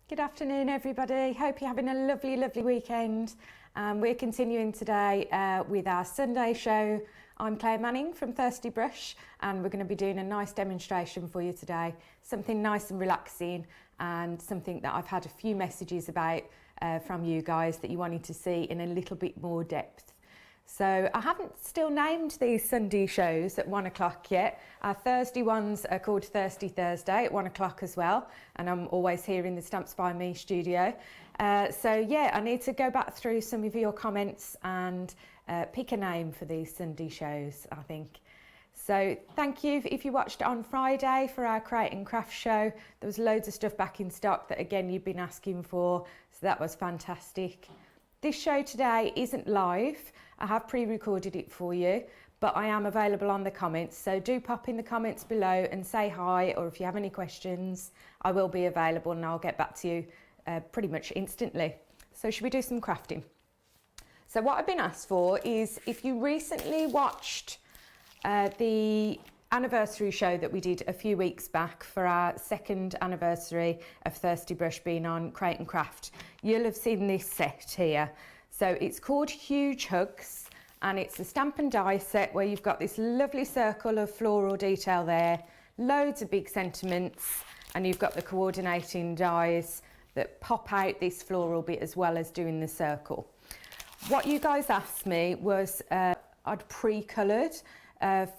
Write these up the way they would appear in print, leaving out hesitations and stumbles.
Good afternoon everybody, hope you're having a lovely weekend. We're continuing today with our Sunday show. I'm Claire Manning from Thirsty Brush and we're going to be doing a nice demonstration for you today. Something nice and relaxing and something that I've had a few messages about from you guys that you wanted to see in a little bit more depth. So I haven't still named these Sunday shows at 1 o'clock yet. Our Thursday ones are called Thirsty Thursday at 1 o'clock as well. And I'm always here in the Stamps by Me studio. So yeah, I need to go back through some of your comments and pick a name for these Sunday shows, I think. So thank you if you watched on Friday for our Create and Craft show. There was loads of stuff back in stock that again you've been asking for. So that was fantastic. This show today isn't live. I have pre-recorded it for you, but I am available on the comments. So do pop in the comments below and say hi, or if you have any questions, I will be available and I'll get back to you pretty much instantly. So should we do some crafting? So what I've been asked for is if you recently watched the anniversary show that we did a few weeks back for our second anniversary of Thirsty Brush being on Create and Craft, you'll have seen this set here. So it's called Huge Hugs and it's a stamp and die set where you've got this lovely circle of floral detail there, loads of big sentiments, and you've got the coordinating dies that pop out this floral bit as well as doing the circle. What you guys asked me was I'd pre-coloured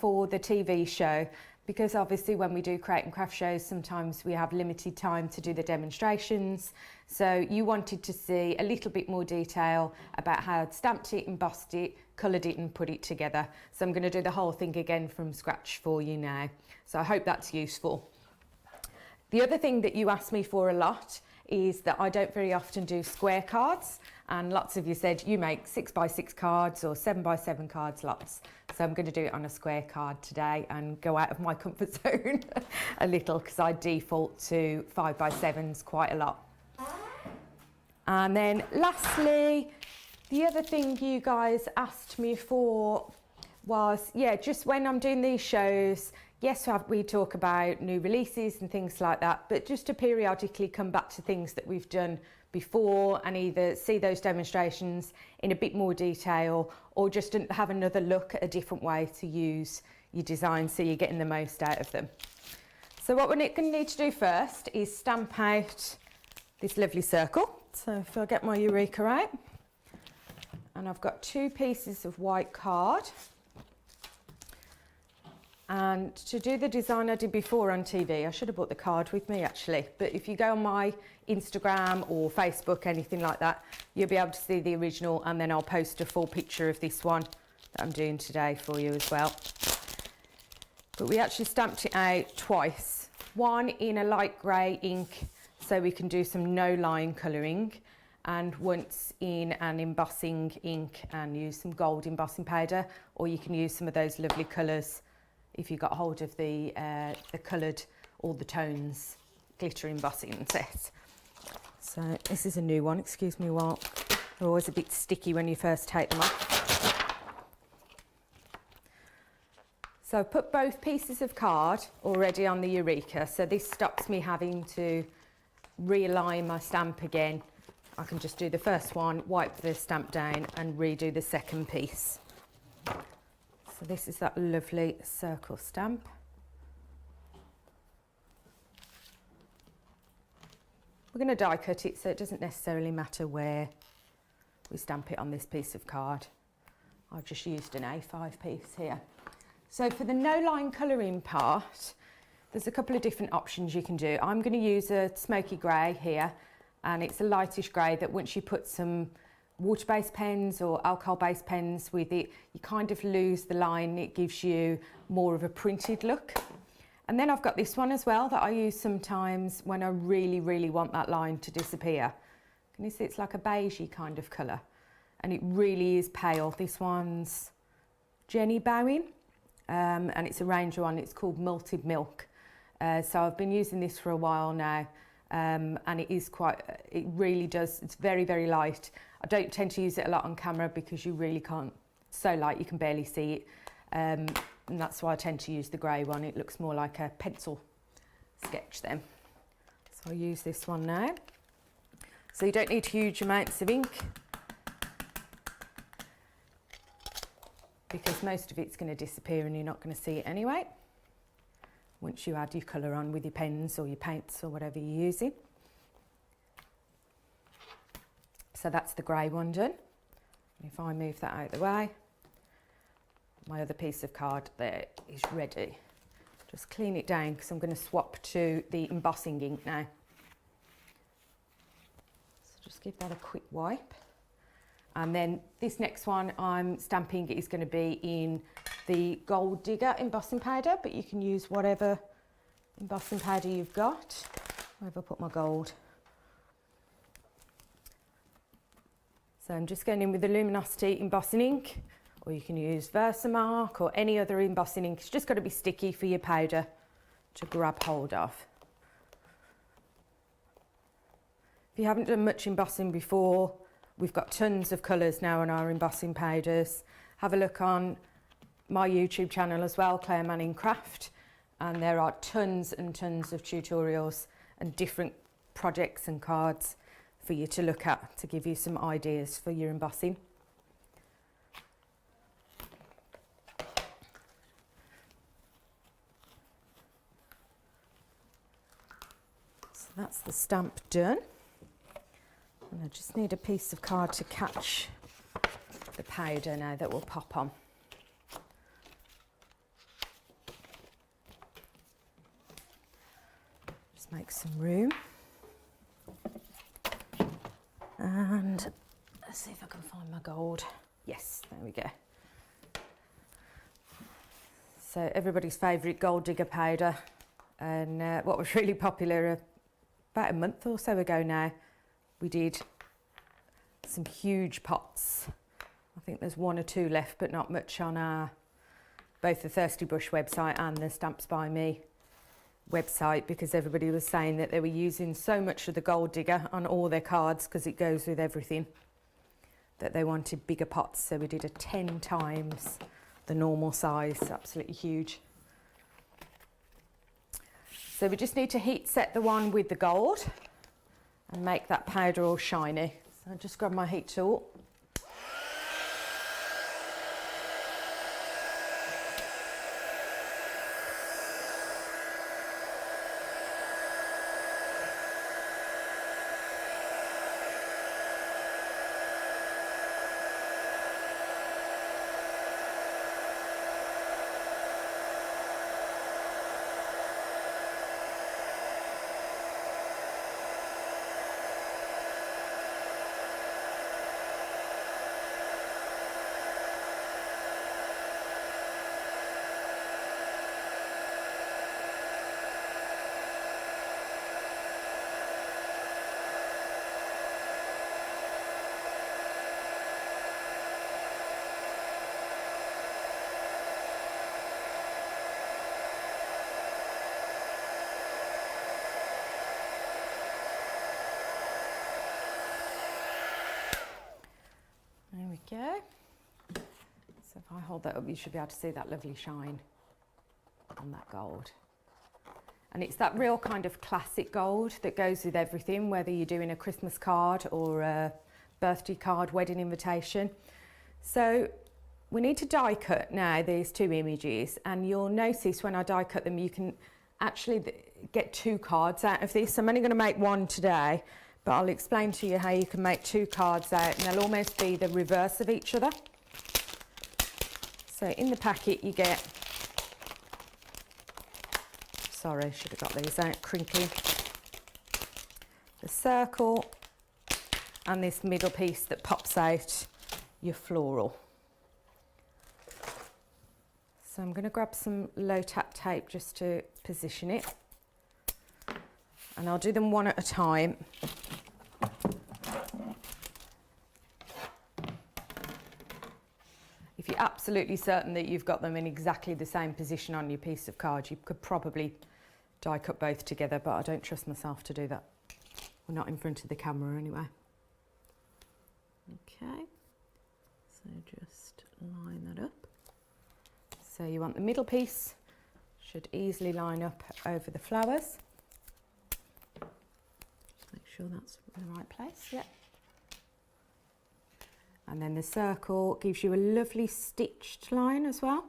for the TV show, because obviously when we do Create and Craft shows sometimes we have limited time to do the demonstrations, so you wanted to see a little bit more detail about how I'd stamped it, embossed it, coloured it and put it together. So I'm going to do the whole thing again from scratch for you now, so I hope that's useful. The other thing that you asked me for a lot is that I don't very often do square cards, and lots of you said you make 6x6 cards or 7x7 cards lots. So I'm going to do it on a square card today and go out of my comfort zone a little, because I default to 5x7s quite a lot. And then lastly, the other thing you guys asked me for was, yeah, just when I'm doing these shows, yes, we talk about new releases and things like that, but just to periodically come back to things that we've done before and either see those demonstrations in a bit more detail or just have another look at a different way to use your designs so you're getting the most out of them. So what we're going to need to do first is stamp out this lovely circle. So if I get my Eureka out, and I've got 2 pieces of white card. And to do the design I did before on TV, I should have brought the card with me actually, but if you go on my Instagram or Facebook, anything like that, you'll be able to see the original, and then I'll post a full picture of this one that I'm doing today for you as well. But we actually stamped it out twice, one in a light grey ink so we can do some no line colouring, and once in an embossing ink and use some gold embossing powder, or you can use some of those lovely colours if you got hold of the coloured, all the tones glitter embossing set. So this is a new one, excuse me while they're always a bit sticky when you first take them off. So I've put both pieces of card already on the Eureka, so this stops me having to realign my stamp again. I can just do the first one, wipe the stamp down and redo the second piece. So this is that lovely circle stamp. We're going to die cut it, so it doesn't necessarily matter where we stamp it on this piece of card. I've just used an A5 piece here. So for the no line colouring part, there's a couple of different options you can do. I'm going to use a smoky grey here, and it's a lightish grey that once you put some water-based pens or alcohol-based pens with it, you kind of lose the line. It gives you more of a printed look. And then I've got this one as well that I use sometimes when I really want that line to disappear. Can you see it's like a beigey kind of colour, and it really is pale. This one's Jenny Bowen, and it's a Ranger one. It's called Malted Milk. So I've been using this for a while now, and it really does, it's very light. I don't tend to use it a lot on camera because you really can't, it's so light you can barely see it, and that's why I tend to use the grey one. It looks more like a pencil sketch then. So I'll use this one now. So you don't need huge amounts of ink because most of it's going to disappear and you're not going to see it anyway once you add your colour on with your pens or your paints or whatever you're using. So that's the grey one done. And if I move that out of the way, my other piece of card there is ready. Just clean it down because I'm going to swap to the embossing ink now. So just give that a quick wipe. And then this next one I'm stamping is going to be in the Gold Digger embossing powder, but you can use whatever embossing powder you've got. Where have I put my gold? So I'm just going in with the Luminosity embossing ink, or you can use Versamark or any other embossing ink. It's just got to be sticky for your powder to grab hold of. If you haven't done much embossing before, we've got tons of colours now on our embossing powders. Have a look on my YouTube channel as well, Claire Manning Craft, and there are tons and tons of tutorials and different projects and cards for you to look at to give you some ideas for your embossing. So that's the stamp done. And I just need a piece of card to catch the powder now that will pop on. Just make some room. And let's see if I can find my gold. Yes, there we go. So everybody's favourite Gold Digger powder, and what was really popular about a month or so ago now, we did some huge pots. I think there's one or two left, but not much on our both the Thirsty Brush website and the Stamps by Me website, because everybody was saying that they were using so much of the Gold Digger on all their cards because it goes with everything, that they wanted bigger pots. So we did a 10 times the normal size, absolutely huge. So we just need to heat set the one with the gold and make that powder all shiny. So I'll just grab my heat tool. There we go. So if I hold that up, you should be able to see that lovely shine on that gold. And it's that real kind of classic gold that goes with everything, whether you're doing a Christmas card or a birthday card, wedding invitation. So we need to die cut now these two images, and you'll notice when I die cut them, you can actually get two cards out of this. I'm only going to make one today, but I'll explain to you how you can make two cards out, and they'll almost be the reverse of each other. So in the packet you get, sorry, should have got these out, crinkly, the circle, and this middle piece that pops out your floral. So I'm going to grab some low tack tape just to position it, and I'll do them one at a time. If you're absolutely certain that you've got them in exactly the same position on your piece of card, you could probably die cut both together, but I don't trust myself to do that. We're not in front of the camera anyway. Okay, so just line that up. So you want the middle piece, should easily line up over the flowers. Just make sure that's in the right place, yeah. And then the circle gives you a lovely stitched line as well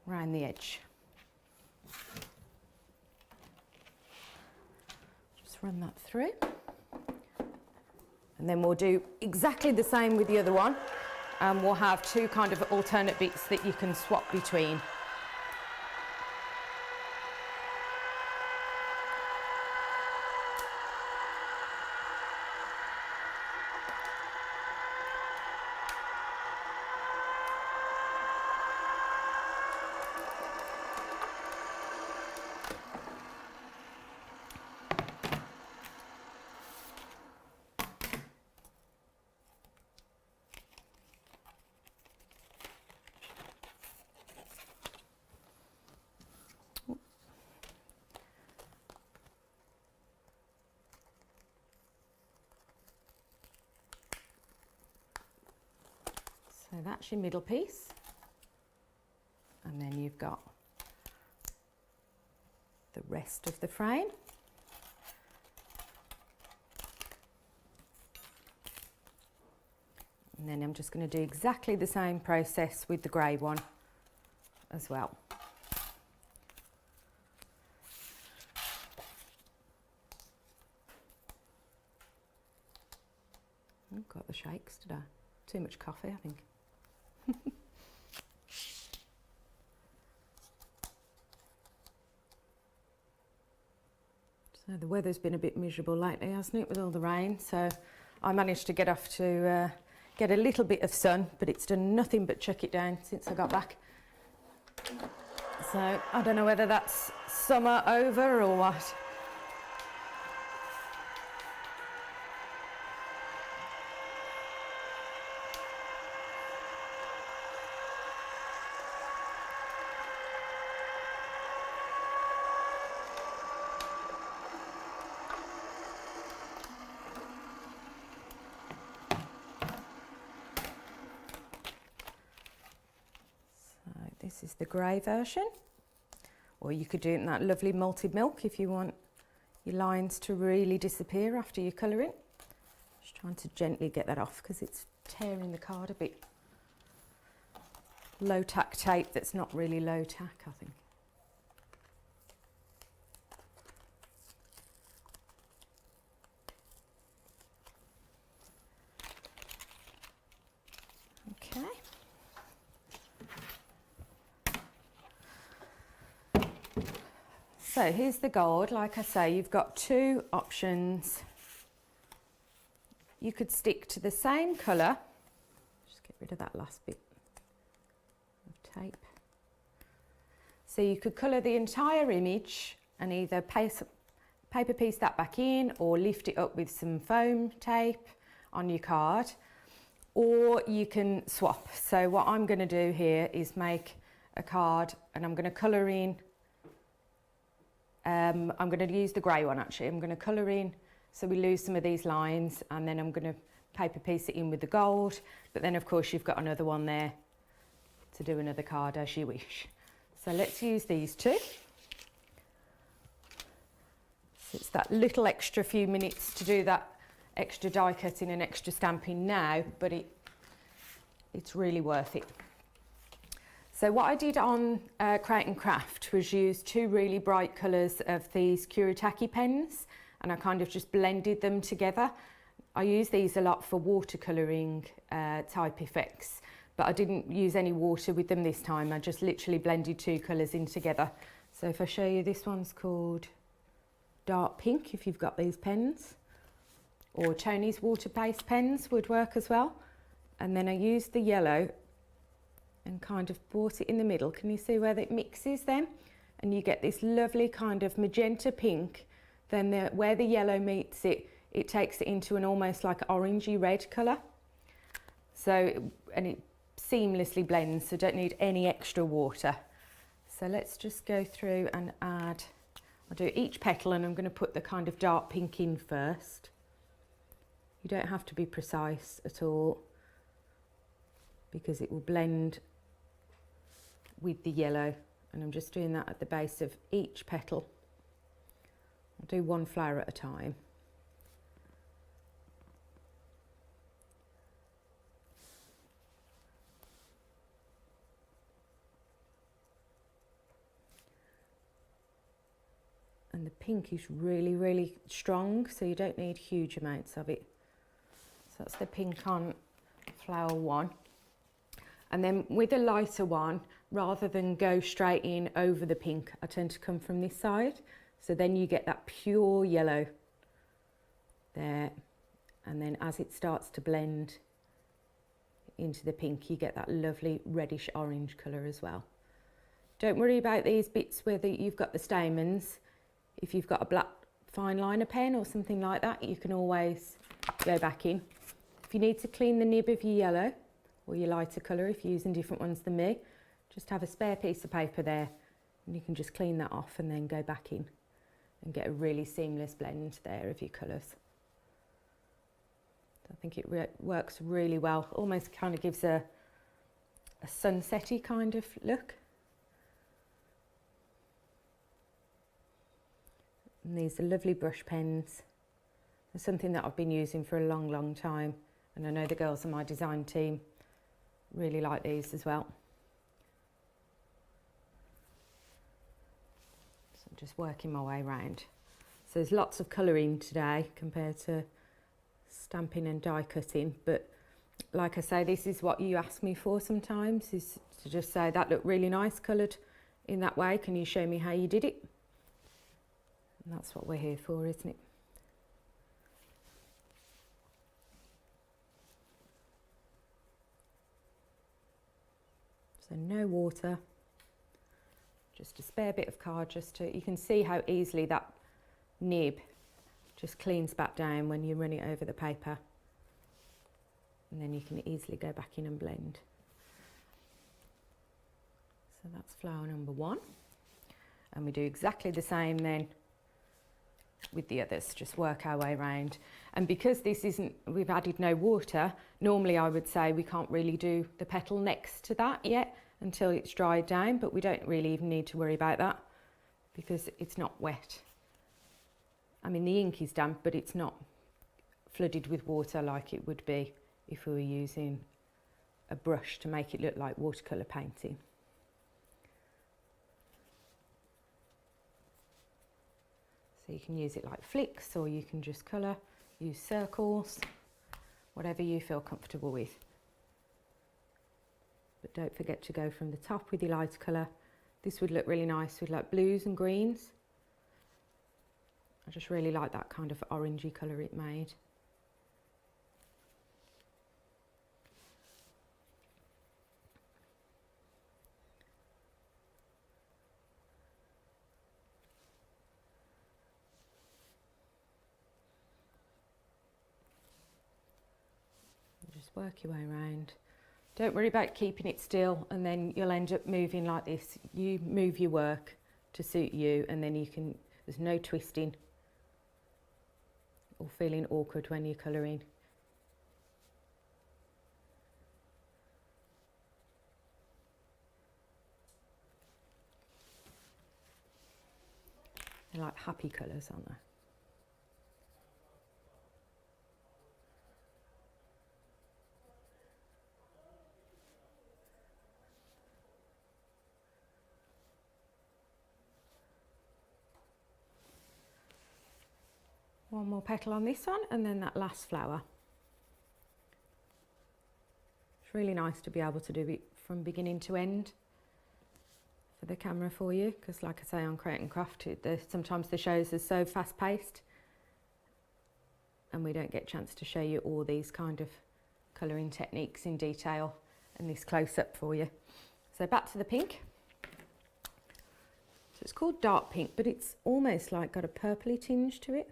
around the edge. Just run that through. And then we'll do exactly the same with the other one. And we'll have two kind of alternate bits that you can swap between. So that's your middle piece, and then you've got the rest of the frame. And then I'm just going to do exactly the same process with the grey one as well. I've got the shakes today. Too much coffee, I think. So the weather's been a bit miserable lately, hasn't it, with all the rain? So I managed to get off to get a little bit of sun, but it's done nothing but chuck it down since I got back. So I don't know whether that's summer over or what. This is the grey version, or you could do it in that lovely malted milk if you want your lines to really disappear after you're colouring. Just trying to gently get that off because it's tearing the card a bit. Low tack tape that's not really low tack, I think. Okay. So here's the gold. Like I say, you've got two options. You could stick to the same colour. Just get rid of that last bit of tape. So you could colour the entire image and either paper piece that back in or lift it up with some foam tape on your card, or you can swap. So what I'm going to do here is make a card, and I'm going to colour in. I'm going to use the grey one actually. I'm going to colour in so we lose some of these lines, and then I'm going to paper piece it in with the gold. But then of course you've got another one there to do another card as you wish. So let's use these two. So it's that little extra few minutes to do that extra die cutting and extra stamping now, but it's really worth it. So what I did on Create and Craft was use two really bright colours of these Kuretake pens, and I kind of just blended them together. I use these a lot for watercolouring type effects, but I didn't use any water with them this time. I just literally blended two colours in together. So if I show you, this one's called Dark Pink, if you've got these pens, or Tony's water-based pens would work as well. And then I used the yellow and kind of brought it in the middle. Can you see where it mixes then? And you get this lovely kind of magenta pink. Then where the yellow meets it, it takes it into an almost like orangey red colour. So, and it seamlessly blends, so don't need any extra water. So let's just go through and add, I'll do each petal, and I'm going to put the kind of dark pink in first. You don't have to be precise at all, because it will blend with the yellow, and I'm just doing that at the base of each petal. I'll do one flower at a time. the pink is really, really strong, so you don't need huge amounts of it. So that's the pink on flower 1. And then with a lighter one, rather than go straight in over the pink, I tend to come from this side. So then you get that pure yellow there. And then as it starts to blend into the pink, you get that lovely reddish orange colour as well. Don't worry about these bits whether you've got the stamens. If you've got a black fine liner pen or something like that, you can always go back in. If you need to clean the nib of your yellow or your lighter colour, if you're using different ones than me, just have a spare piece of paper there and you can just clean that off and then go back in and get a really seamless blend there of your colours. I think it works really well. Almost kind of gives a sunsetty kind of look. And these are lovely brush pens. They're something that I've been using for a long, long time. And I know the girls on my design team really like these as well. So I'm just working my way around. So there's lots of colouring today compared to stamping and die cutting, but like I say, this is what you ask me for sometimes, is to just say that looked really nice coloured in that way, can you show me how you did it? And that's what we're here for, isn't it? So no water, just a spare bit of card, just to, you can see how easily that nib just cleans back down when you run it over the paper, and then you can easily go back in and blend. So that's flower number 1, and we do exactly the same then with the others, just work our way around. And because this isn't, we've added no water, normally I would say we can't really do the petal next to that yet until it's dried down, but we don't really even need to worry about that because it's not wet. I mean, the ink is damp, but it's not flooded with water like it would be if we were using a brush to make it look like watercolour painting. So you can use it like flicks, or you can just colour, use circles, whatever you feel comfortable with. But don't forget to go from the top with your lighter colour. This would look really nice with like blues and greens. I just really like that kind of orangey colour it made. Just work your way around. Don't worry about keeping it still, and then you'll end up moving like this. You move your work to suit you, and then you can, there's no twisting or feeling awkward when you're colouring. They're like happy colours, aren't they? One more petal on this one, and then that last flower. It's really nice to be able to do it from beginning to end for the camera for you, because like I say, on Create and Craft, sometimes the shows are so fast paced and we don't get a chance to show you all these kind of colouring techniques in detail and this close up for you. So back to the pink. So it's called dark pink, but it's almost like got a purpley tinge to it.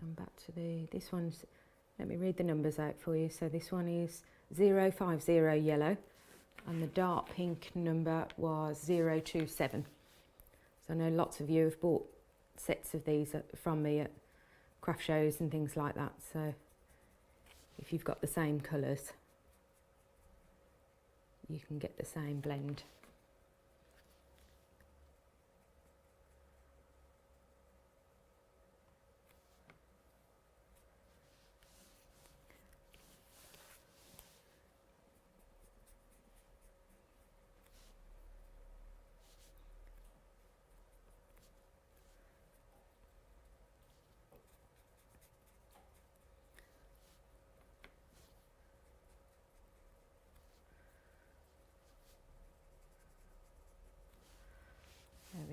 And back to this one's, let me read the numbers out for you. So this one is 050 yellow, and the dark pink number was 027. So I know lots of you have bought sets of these from me at craft shows and things like that. So if you've got the same colours, you can get the same blend.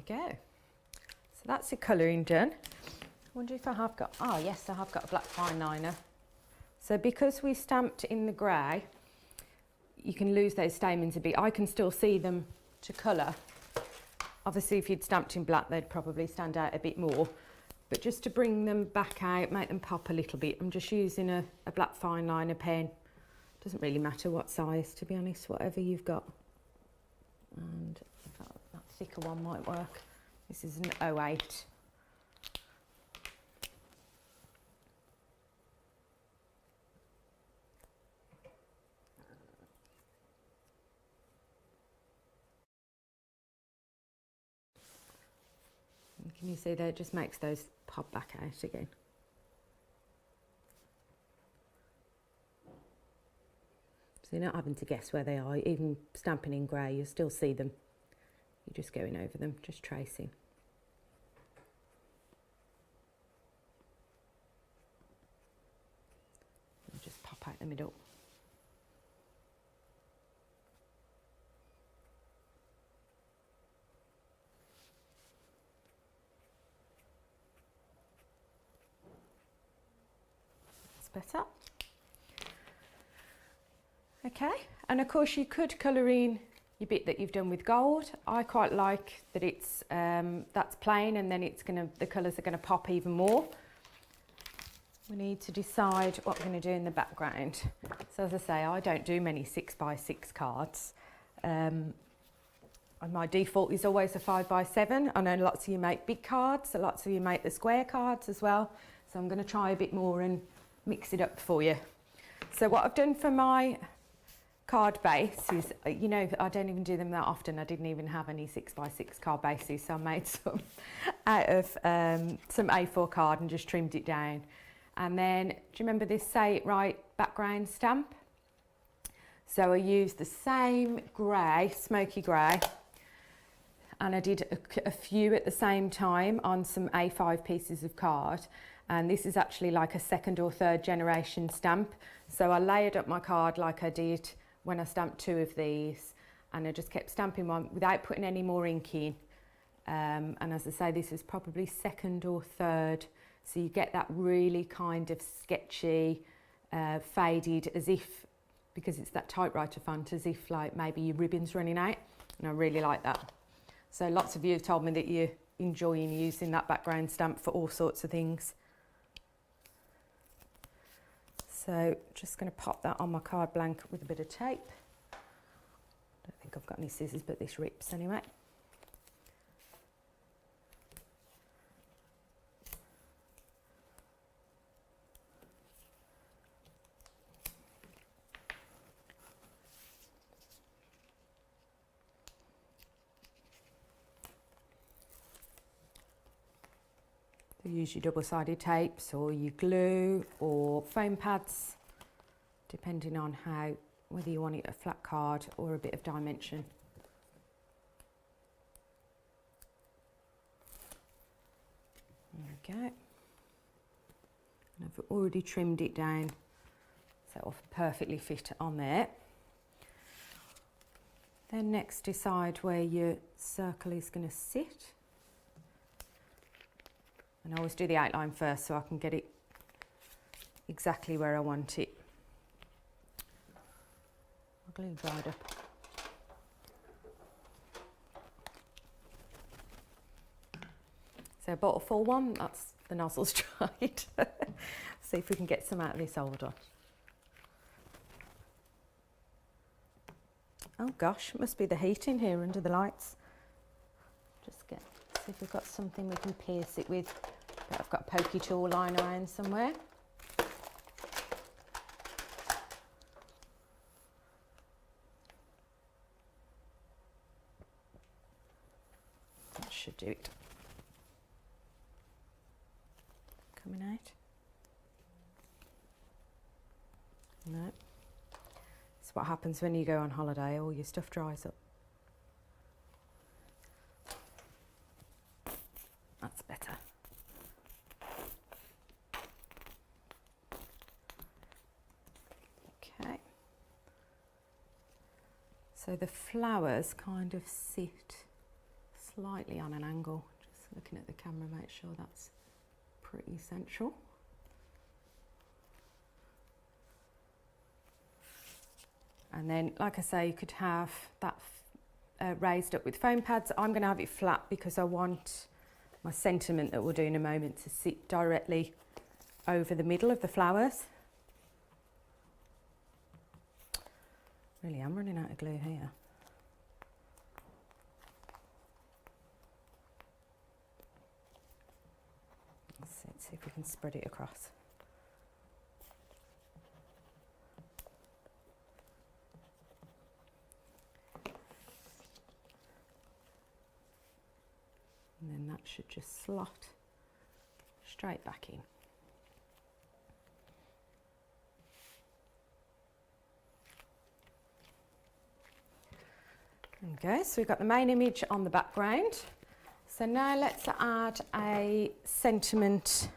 we go. So that's the colouring done. I wonder if I have got, oh yes, I have got a black fine liner. So because we stamped in the grey, you can lose those stamens a bit. I can still see them to colour. Obviously if you'd stamped in black, they'd probably stand out a bit more. But just to bring them back out, make them pop a little bit, I'm just using a black fine liner pen. Doesn't really matter what size, to be honest, whatever you've got. And that thicker one might work. This is an 08. Can you see there? It just makes those pop back out again. So you're not having to guess where they are. Even stamping in grey, you'll still see them. You're just going over them, just tracing. And just pop out the middle. Better. Okay, and of course you could colour in your bit that you've done with gold. I quite like that it's that's plain, and then the colours are gonna pop even more. We need to decide what we're going to do in the background. So as I say, I don't do many 6x6 cards. And my default is always a 5x7. I know lots of you make big cards, so lots of you make the square cards as well. So I'm going to try a bit more and mix it up for you. So what I've done for my card base is, you know, I don't even do them that often. I didn't even have any 6x6 card bases, so I made some out of some A4 card and just trimmed it down. And then, do you remember this Say It Right background stamp? So I used the same grey, smoky grey, and I did a few at the same time on some A5 pieces of card. And this is actually like a second or third generation stamp. So I layered up my card like I did when I stamped two of these, and I just kept stamping one without putting any more ink in. And as I say, this is probably second or third. So you get that really kind of sketchy, faded, as if, because it's that typewriter font, as if like maybe your ribbon's running out. And I really like that. So lots of you have told me that you're enjoying using that background stamp for all sorts of things. So just going to pop that on my card blank with a bit of tape. Don't think I've got any scissors, but this rips anyway. So use your double-sided tapes or your glue or foam pads, depending on whether you want it a flat card or a bit of dimension. There we go. And I've already trimmed it down so it'll perfectly fit on there. Then next decide where your circle is going to sit. And I always do the outline first so I can get it exactly where I want it. My glue dried up. So I bought a full one, that's the nozzle's dried. See if we can get some out of this old one. Oh gosh, it must be the heat in here under the lights. See if we've got something we can pierce it with. But I've got a pokey tool lying around somewhere. That should do it. Coming out? No. It's what happens when you go on holiday, all your stuff dries up. That's better. Okay. So the flowers kind of sit slightly on an angle. Just looking at the camera, make sure that's pretty central. And then, like I say, you could have that raised up with foam pads. I'm going to have it flat because I want my sentiment that we'll do in a moment to sit directly over the middle of the flowers. Really, I'm running out of glue here. Let's see if we can spread it across. And then that should just slot straight back in. Okay, so we've got the main image on the background. So now let's add a sentiment.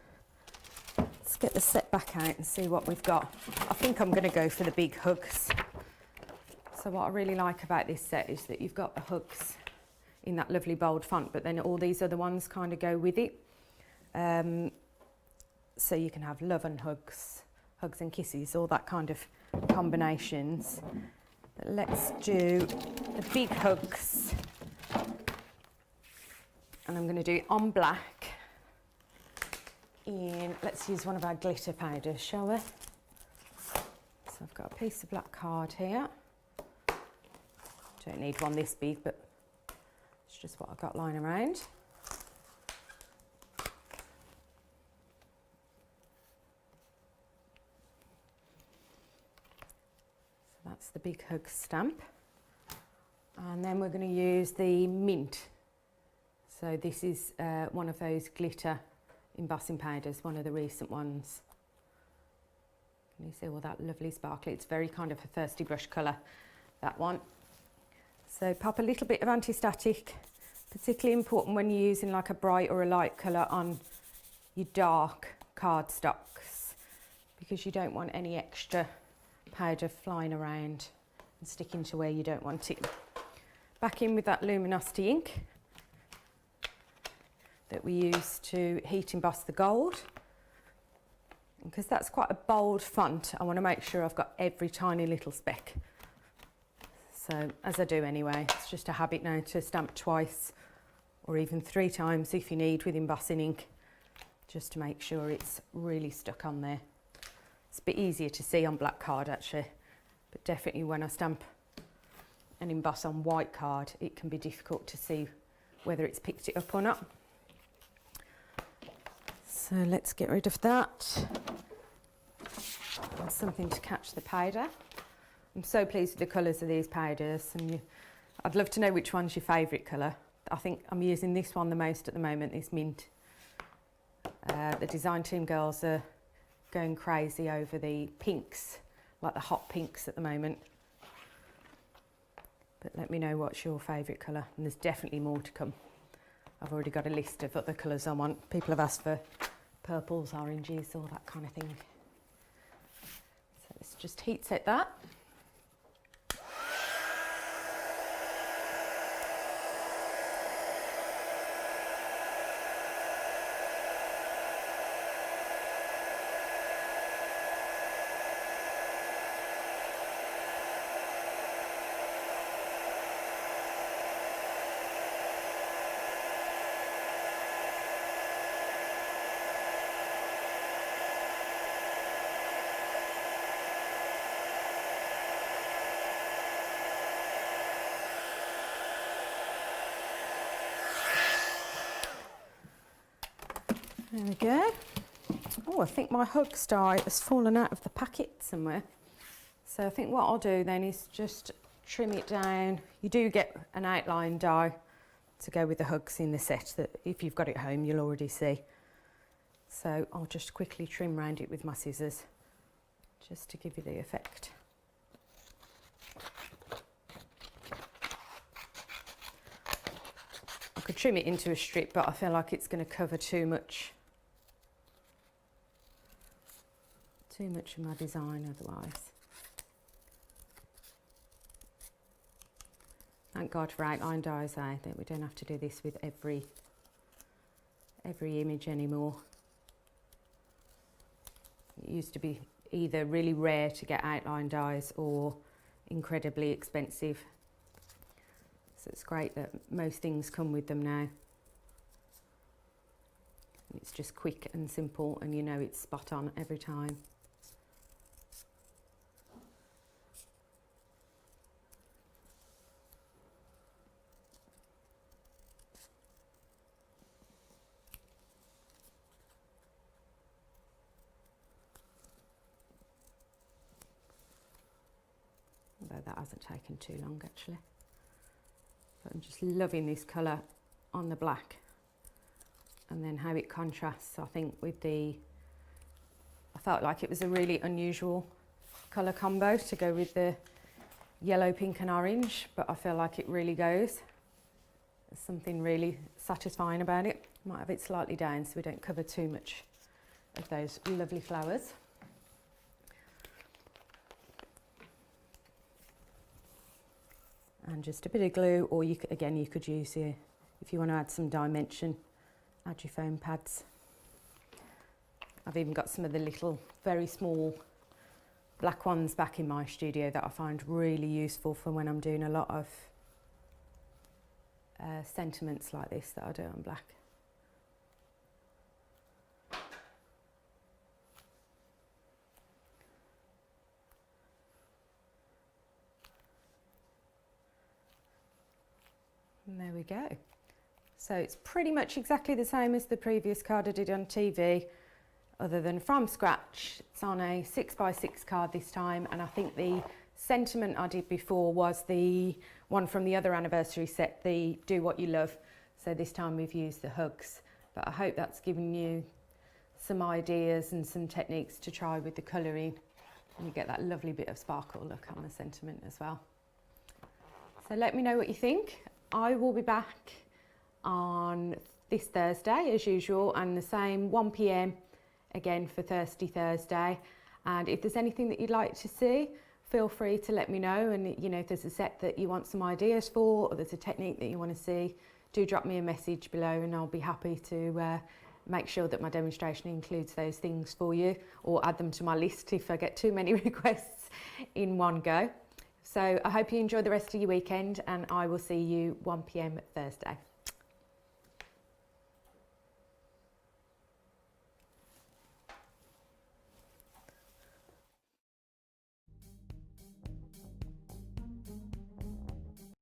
Let's get the set back out and see what we've got. I think I'm going to go for the big hugs. So what I really like about this set is that you've got the hugs in that lovely bold font, but then all these other ones kind of go with it. So you can have love and hugs, hugs and kisses, all that kind of combinations. But let's do the big hugs. And I'm going to do it on black in, let's use one of our glitter powders, shall we? So I've got a piece of black card here. Don't need one this big, but it's just what I've got lying around. So that's the big hug stamp. And then we're going to use the mint. So this is one of those glitter embossing powders, one of the recent ones. Can you see all that lovely sparkle? It's very kind of a thirsty brush colour, that one. So pop a little bit of anti-static, particularly important when you're using like a bright or a light colour on your dark cardstocks, because you don't want any extra powder flying around and sticking to where you don't want it. Back in with that luminosity ink that we use to heat emboss the gold. Because that's quite a bold font, I want to make sure I've got every tiny little speck. So, as I do anyway, it's just a habit now to stamp twice or even 3 times if you need with embossing ink, just to make sure it's really stuck on there. It's a bit easier to see on black card actually, but definitely when I stamp and emboss on white card, it can be difficult to see whether it's picked it up or not. So let's get rid of that. And something to catch the powder. I'm so pleased with the colours of these powders, and I'd love to know which one's your favourite colour. I think I'm using this one the most at the moment, this mint. The design team girls are going crazy over the pinks, like the hot pinks at the moment. But let me know what's your favourite colour, and there's definitely more to come. I've already got a list of other colours I want. People have asked for purples, oranges, all that kind of thing. So let's just heat set that. There we go. Oh, I think my hugs die has fallen out of the packet somewhere. So I think what I'll do then is just trim it down. You do get an outline die to go with the hugs in the set that if you've got it home you'll already see. So I'll just quickly trim round it with my scissors just to give you the effect. I could trim it into a strip, but I feel like it's going to cover too much of my design otherwise. Thank God for outline dyes, eh? That we don't have to do this with every image anymore. It used to be either really rare to get outline dyes or incredibly expensive. So it's great that most things come with them now. It's just quick and simple, and you know it's spot on every time. Although that hasn't taken too long actually. But I'm just loving this colour on the black, and then how it contrasts, I think, with I felt like it was a really unusual colour combo to go with the yellow, pink and orange, but I feel like it really goes. There's something really satisfying about it. Might have it slightly down so we don't cover too much of those lovely flowers. And just a bit of glue, or you could use here, if you want to add some dimension, add your foam pads. I've even got some of the little, very small black ones back in my studio that I find really useful for when I'm doing a lot of sentiments like this that I do on black. And there we go. So it's pretty much exactly the same as the previous card I did on TV, other than from scratch. It's on a 6x6 card this time, and I think the sentiment I did before was the one from the other anniversary set, the Do What You Love. So this time we've used the hugs, but I hope that's given you some ideas and some techniques to try with the colouring, and you get that lovely bit of sparkle look on the sentiment as well. So let me know what you think. I will be back on this Thursday as usual, and the same 1 p.m. again for Thirsty Thursday. And if there's anything that you'd like to see, feel free to let me know. And you know, if there's a set that you want some ideas for, or there's a technique that you want to see, do drop me a message below and I'll be happy to make sure that my demonstration includes those things for you, or add them to my list if I get too many requests in one go. So I hope you enjoy the rest of your weekend, and I will see you 1 p.m. Thursday.